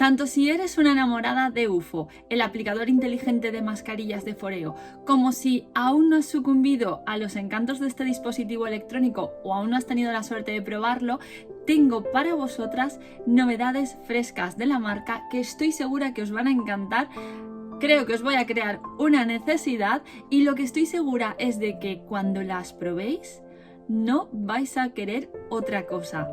Tanto si eres una enamorada de UFO, el aplicador inteligente de mascarillas de Foreo, como si aún no has sucumbido a los encantos de este dispositivo electrónico o aún no has tenido la suerte de probarlo, tengo para vosotras novedades frescas de la marca que estoy segura que os van a encantar. Creo que os voy a crear una necesidad y lo que estoy segura es de que cuando las probéis no vais a querer otra cosa.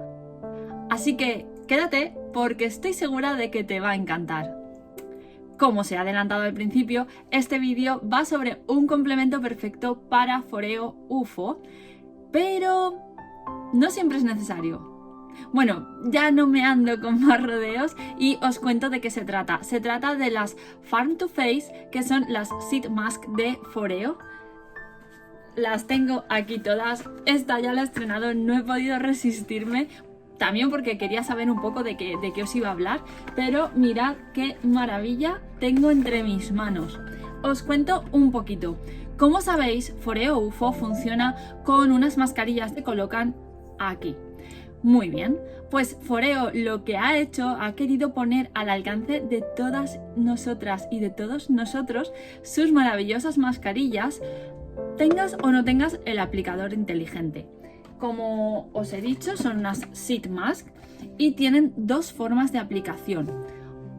Así que quédate porque estoy segura de que te va a encantar. Como se ha adelantado al principio, este vídeo va sobre un complemento perfecto para Foreo UFO, pero no siempre es necesario. Bueno, ya no me ando con más rodeos y os cuento de qué se trata. Se trata de las Farm to Face, que son las Sheet Mask de Foreo. Las tengo aquí todas. Esta ya la he estrenado, no he podido resistirme. También porque quería saber un poco de qué os iba a hablar. Pero mirad qué maravilla tengo entre mis manos. Os cuento un poquito. Como sabéis, Foreo UFO funciona con unas mascarillas que colocan aquí. Muy bien, pues Foreo lo que ha hecho, ha querido poner al alcance de todas nosotras y de todos nosotros sus maravillosas mascarillas, tengas o no tengas el aplicador inteligente. Como os he dicho, son unas Sheet Mask y tienen dos formas de aplicación.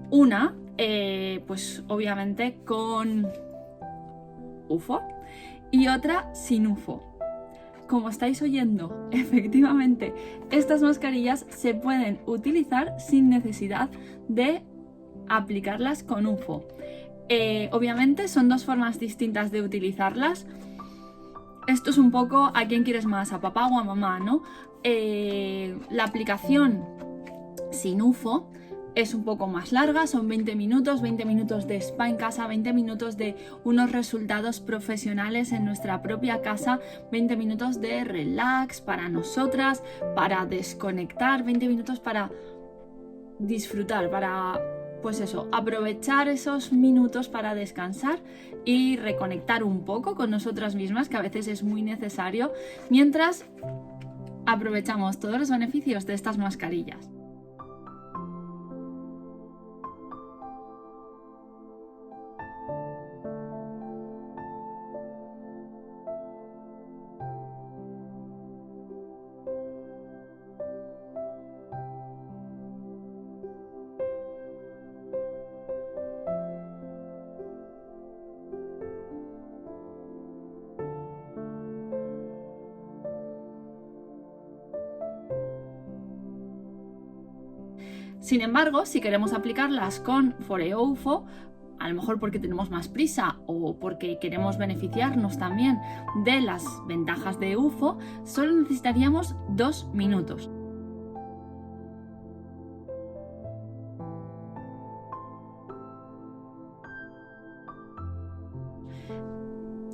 Una, pues obviamente con UFO y otra sin UFO. Como estáis oyendo, efectivamente, estas mascarillas se pueden utilizar sin necesidad de aplicarlas con UFO. Obviamente son dos formas distintas de utilizarlas. Esto es un poco a quién quieres más, a papá o a mamá, ¿no? La aplicación sin UFO es un poco más larga, son 20 minutos de spa en casa, 20 minutos de unos resultados profesionales en nuestra propia casa, 20 minutos de relax para nosotras, para desconectar, 20 minutos para disfrutar, para, pues eso, aprovechar esos minutos para descansar y reconectar un poco con nosotras mismas, que a veces es muy necesario, mientras aprovechamos todos los beneficios de estas mascarillas. Sin embargo, si queremos aplicarlas con Foreo UFO, a lo mejor porque tenemos más prisa o porque queremos beneficiarnos también de las ventajas de UFO, solo necesitaríamos 2 minutos.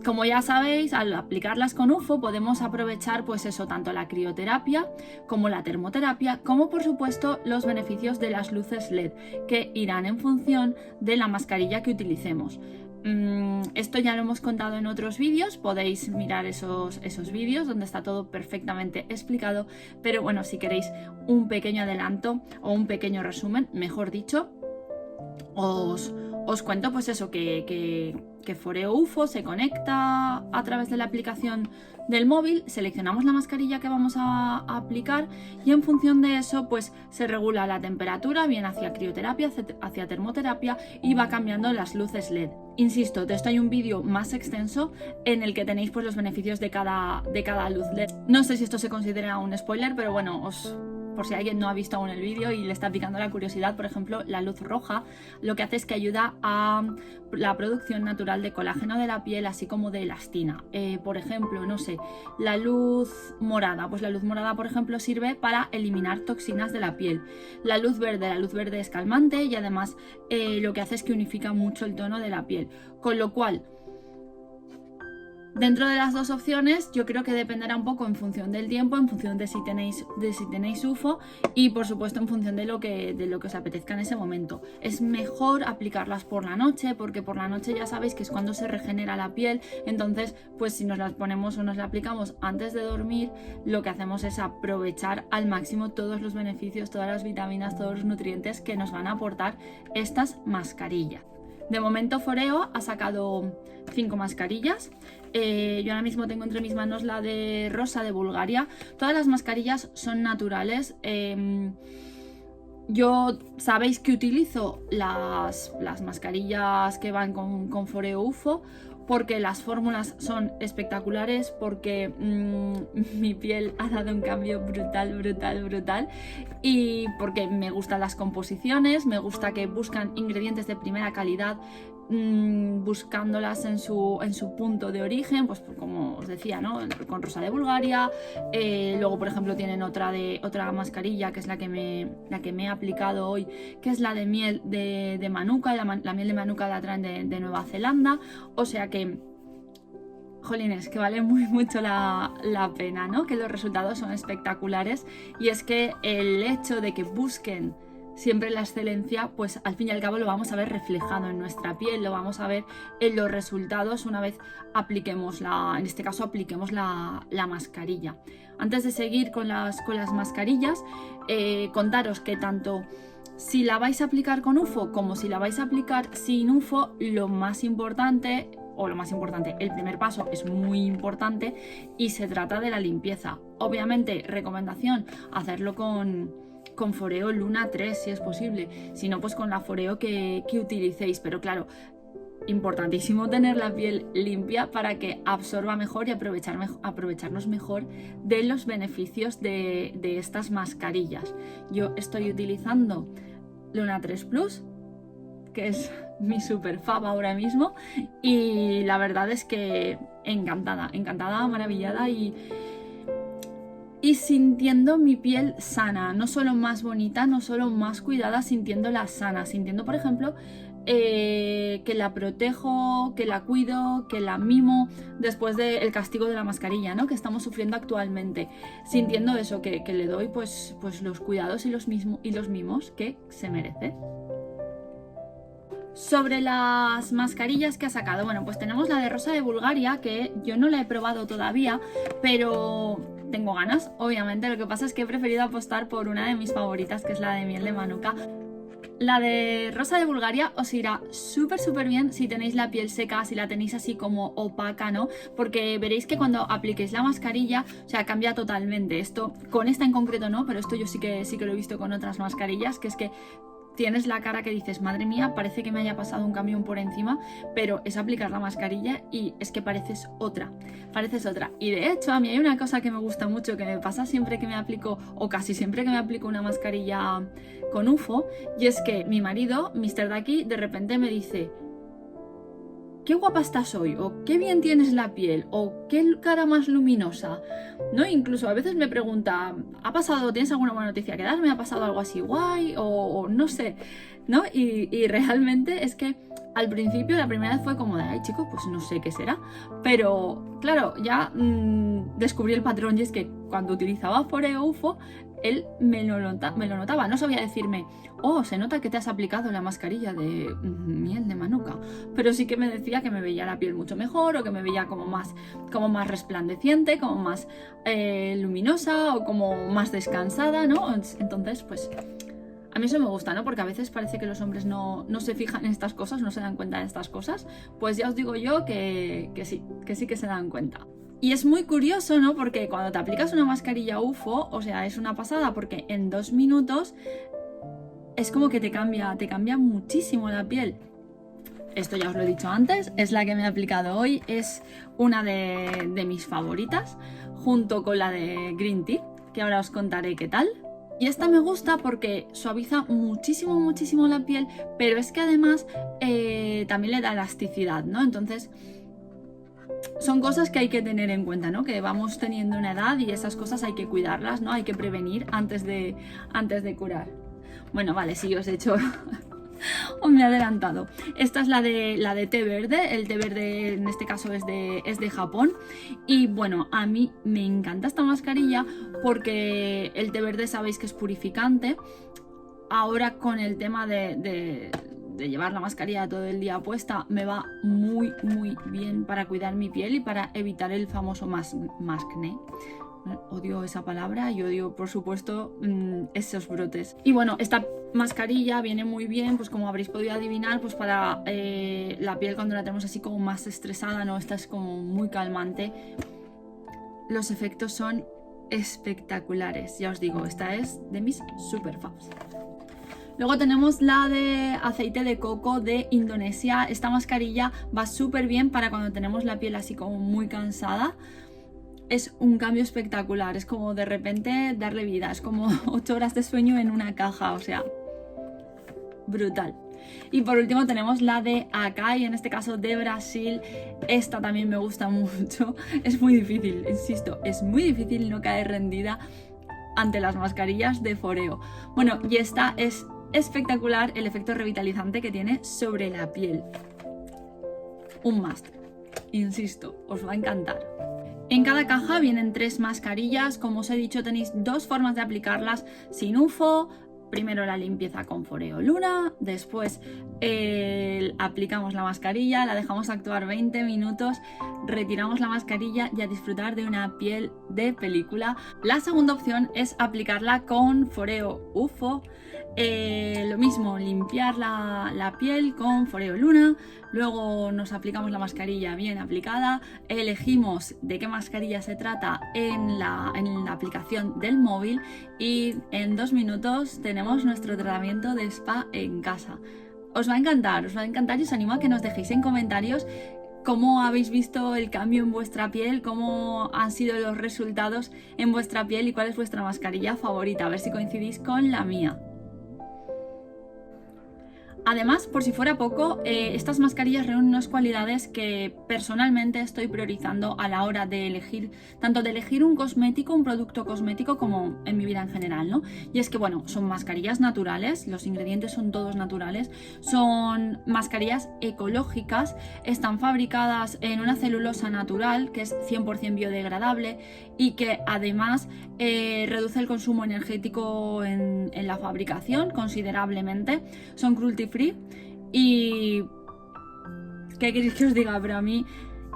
Como ya sabéis, al aplicarlas con UFO podemos aprovechar pues eso, tanto la crioterapia como la termoterapia, como por supuesto los beneficios de las luces LED, que irán en función de la mascarilla que utilicemos. Esto ya lo hemos contado en otros vídeos, podéis mirar esos vídeos donde está todo perfectamente explicado, pero bueno, si queréis un pequeño adelanto o un pequeño resumen, mejor dicho, os cuento pues eso, que Foreo UFO se conecta a través de la aplicación del móvil, seleccionamos la mascarilla que vamos a aplicar y en función de eso pues se regula la temperatura, bien hacia crioterapia, hacia termoterapia, y va cambiando las luces LED. Insisto, de esto hay un vídeo más extenso en el que tenéis pues los beneficios de cada luz LED. No sé si esto se considera un spoiler, pero bueno, por si alguien no ha visto aún el vídeo y le está picando la curiosidad, por ejemplo, la luz roja lo que hace es que ayuda a la producción natural de colágeno de la piel, así como de elastina. Por ejemplo, no sé, la luz morada, pues la luz morada, por ejemplo, sirve para eliminar toxinas de la piel. La luz verde es calmante y además lo que hace es que unifica mucho el tono de la piel. Con lo cual, Dentro de las dos opciones, yo creo que dependerá un poco en función del tiempo, en función de si tenéis UFO y por supuesto en función de lo que os apetezca en ese momento. Es mejor aplicarlas por la noche, porque por la noche ya sabéis que es cuando se regenera la piel, entonces pues si nos las ponemos o nos las aplicamos antes de dormir, lo que hacemos es aprovechar al máximo todos los beneficios, todas las vitaminas, todos los nutrientes que nos van a aportar estas mascarillas. De momento Foreo ha sacado 5 mascarillas. Yo ahora mismo tengo entre mis manos la de rosa de Bulgaria. Todas las mascarillas son naturales. Yo sabéis que utilizo las mascarillas que van con Foreo UFO porque las fórmulas son espectaculares, porque mi piel ha dado un cambio brutal y porque me gustan las composiciones, me gusta que buscan ingredientes de primera calidad, buscándolas en su punto de origen, pues como os decía, ¿no? Con rosa de Bulgaria. Luego por ejemplo tienen otra mascarilla que es la que me he aplicado hoy, que es la de miel de manuka. La miel de manuka la traen de Nueva Zelanda, o sea que jolines, que vale mucho la pena, ¿no? Que los resultados son espectaculares, y es que el hecho de que busquen siempre la excelencia, pues al fin y al cabo lo vamos a ver reflejado en nuestra piel, lo vamos a ver en los resultados una vez apliquemos en este caso apliquemos la mascarilla. Antes de seguir con las mascarillas, contaros que tanto si la vais a aplicar con UFO como si la vais a aplicar sin UFO, el primer paso es muy importante y se trata de la limpieza. Obviamente, recomendación, hacerlo con Foreo Luna 3 si es posible, si no pues con la Foreo que utilicéis, pero claro, importantísimo tener la piel limpia para que absorba mejor y aprovecharnos mejor de los beneficios de estas mascarillas. Yo estoy utilizando Luna 3 Plus, que es mi super fab ahora mismo, y la verdad es que encantada, maravillada y sintiendo mi piel sana, no solo más bonita, no solo más cuidada, sintiéndola sana, sintiendo por ejemplo que la protejo, que la cuido, que la mimo después del castigo de la mascarilla, ¿no? Que estamos sufriendo actualmente, sintiendo eso, que le doy pues los cuidados y los mimos que se merece. Sobre las mascarillas que ha sacado, bueno, pues tenemos la de rosa de Bulgaria, que yo no la he probado todavía, pero tengo ganas, obviamente. Lo que pasa es que he preferido apostar por una de mis favoritas, que es la de miel de manuka. La de rosa de Bulgaria os irá súper bien si tenéis la piel seca, si la tenéis así como opaca, ¿no? Porque veréis que cuando apliquéis la mascarilla, o sea, cambia totalmente. Esto, con esta en concreto no, pero esto yo sí que lo he visto con otras mascarillas, que es que tienes la cara que dices, madre mía, parece que me haya pasado un camión por encima, pero es aplicar la mascarilla y es que pareces otra. Y de hecho, a mí hay una cosa que me gusta mucho, que me pasa siempre que me aplico, o casi siempre que me aplico una mascarilla con UFO, y es que mi marido, Mr. Ducky, de repente me dice: qué guapa estás hoy, o qué bien tienes la piel, o qué cara más luminosa, ¿no? Incluso a veces me pregunta, ¿tienes alguna buena noticia que dar? ¿Me ha pasado algo así guay? O no sé, ¿no? Y realmente es que al principio, la primera vez fue como de, ay chico, pues no sé qué será, pero claro, ya descubrí el patrón, y es que cuando utilizaba Foreo UFO, él me lo notaba, no sabía decirme, oh, se nota que te has aplicado la mascarilla de miel de manuka, pero sí que me decía que me veía la piel mucho mejor, o que me veía como más resplandeciente, como más luminosa, o como más descansada, ¿no? Entonces, pues a mí eso me gusta, ¿no? Porque a veces parece que los hombres no se fijan en estas cosas, no se dan cuenta de estas cosas. Pues ya os digo yo que sí que se dan cuenta. Y es muy curioso, ¿no? Porque cuando te aplicas una mascarilla UFO, o sea, es una pasada, porque en 2 minutos es como que te cambia muchísimo la piel. Esto ya os lo he dicho antes, es la que me he aplicado hoy, es una de mis favoritas, junto con la de Green Tea, que ahora os contaré qué tal. Y esta me gusta porque suaviza muchísimo la piel, pero es que además también le da elasticidad, ¿no? Entonces son cosas que hay que tener en cuenta, ¿no? Que vamos teniendo una edad y esas cosas hay que cuidarlas, ¿no? Hay que prevenir antes de curar. Bueno, vale, sí, os he hecho o me he adelantado. Esta es la de té verde. El té verde en este caso es de Japón. Y bueno, a mí me encanta esta mascarilla porque el té verde sabéis que es purificante. Ahora con el tema de llevar la mascarilla todo el día puesta, me va muy bien para cuidar mi piel y para evitar el famoso mascné. Odio esa palabra y odio, por supuesto, esos brotes. Y bueno, esta mascarilla viene muy bien, pues como habréis podido adivinar, pues para la piel cuando la tenemos así como más estresada, ¿no? Esta es como muy calmante. Los efectos son espectaculares, ya os digo, esta es de mis super faves. Luego tenemos la de aceite de coco de Indonesia. Esta mascarilla va súper bien para cuando tenemos la piel así como muy cansada. Es un cambio espectacular, es como de repente darle vida, es como 8 horas de sueño en una caja, o sea, brutal. Y por último tenemos la de Akai, en este caso de Brasil. Esta también me gusta mucho, es muy difícil, insisto, es muy difícil no caer rendida ante las mascarillas de Foreo. Bueno, y esta es espectacular el efecto revitalizante que tiene sobre la piel. Un must, insisto, os va a encantar. En cada caja vienen 3 mascarillas, como os he dicho tenéis 2 formas de aplicarlas sin UFO. Primero la limpieza con Foreo Luna, después aplicamos la mascarilla, la dejamos actuar 20 minutos, retiramos la mascarilla y a disfrutar de una piel de película. La segunda opción es aplicarla con Foreo UFO. Lo mismo, limpiar la piel con Foreo Luna, luego nos aplicamos la mascarilla bien aplicada, elegimos de qué mascarilla se trata en la aplicación del móvil y en 2 minutos tenemos nuestro tratamiento de spa en casa. Os va a encantar y os animo a que nos dejéis en comentarios cómo habéis visto el cambio en vuestra piel, cómo han sido los resultados en vuestra piel y cuál es vuestra mascarilla favorita, a ver si coincidís con la mía. Además, por si fuera poco, estas mascarillas reúnen unas cualidades que personalmente estoy priorizando a la hora de elegir, tanto de elegir un cosmético, un producto cosmético, como en mi vida en general, ¿no? Y es que, bueno, son mascarillas naturales, los ingredientes son todos naturales, son mascarillas ecológicas, están fabricadas en una celulosa natural, que es 100% biodegradable y que además reduce el consumo energético en la fabricación considerablemente, son cruelty free y ¿qué queréis que os diga? Pero a mí,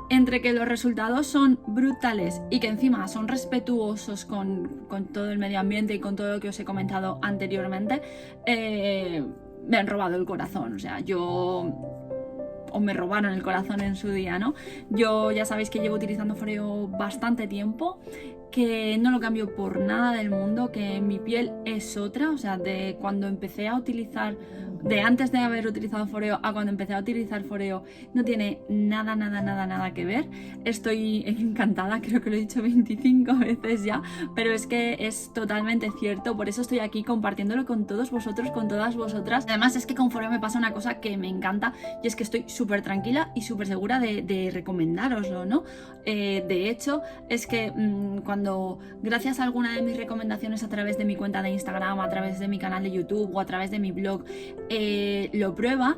entre que los resultados son brutales y que encima son respetuosos con todo el medio ambiente y con todo lo que os he comentado anteriormente, me han robado el corazón, o me robaron el corazón en su día, ¿no? Yo ya sabéis que llevo utilizando Foreo bastante tiempo, que no lo cambio por nada del mundo, que mi piel es otra, o sea, de cuando empecé a utilizar, de antes de haber utilizado Foreo a cuando empecé a utilizar Foreo, no tiene nada que ver. Estoy encantada, creo que lo he dicho 25 veces ya, pero es que es totalmente cierto, por eso estoy aquí compartiéndolo con todos vosotros, con todas vosotras. Además es que con Foreo me pasa una cosa que me encanta y es que estoy súper tranquila y súper segura de recomendároslo, ¿no? De hecho, es que cuando, gracias a alguna de mis recomendaciones a través de mi cuenta de Instagram, a través de mi canal de YouTube o a través de mi blog, lo prueba,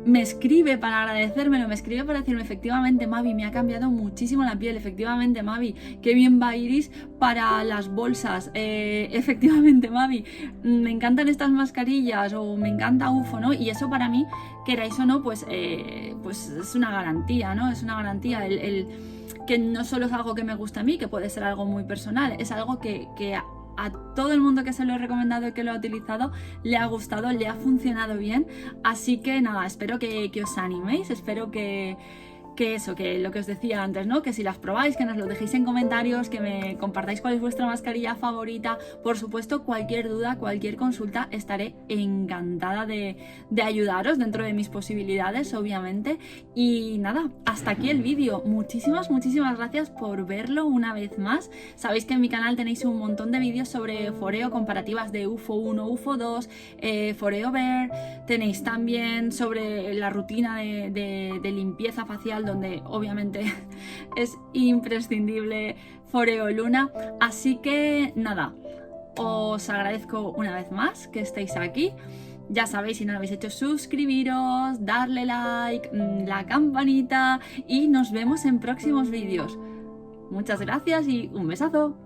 me escribe para agradecérmelo, me escribe para decirme, efectivamente Mavi, me ha cambiado muchísimo la piel, efectivamente Mavi, qué bien va Iris para las bolsas, efectivamente Mavi, me encantan estas mascarillas o me encanta UFO, ¿no? Y eso para mí, queráis o no, pues es una garantía, ¿no? Es una garantía, el que no solo es algo que me gusta a mí, que puede ser algo muy personal, es algo que a todo el mundo que se lo he recomendado y que lo ha utilizado le ha gustado, le ha funcionado bien, así que nada, espero que os animéis, espero que lo que os decía antes, ¿no? Que si las probáis, que nos lo dejéis en comentarios, que me compartáis cuál es vuestra mascarilla favorita. Por supuesto, cualquier duda, cualquier consulta, estaré encantada de ayudaros dentro de mis posibilidades, obviamente. Y nada, hasta aquí el vídeo. Muchísimas gracias por verlo una vez más. Sabéis que en mi canal tenéis un montón de vídeos sobre Foreo, comparativas de UFO 1, UFO 2, Foreo Bear. Tenéis también sobre la rutina de limpieza facial, donde obviamente es imprescindible Foreo Luna. Así que nada, os agradezco una vez más que estéis aquí. Ya sabéis, si no lo habéis hecho, suscribiros, darle like, la campanita y nos vemos en próximos vídeos. Muchas gracias y un besazo.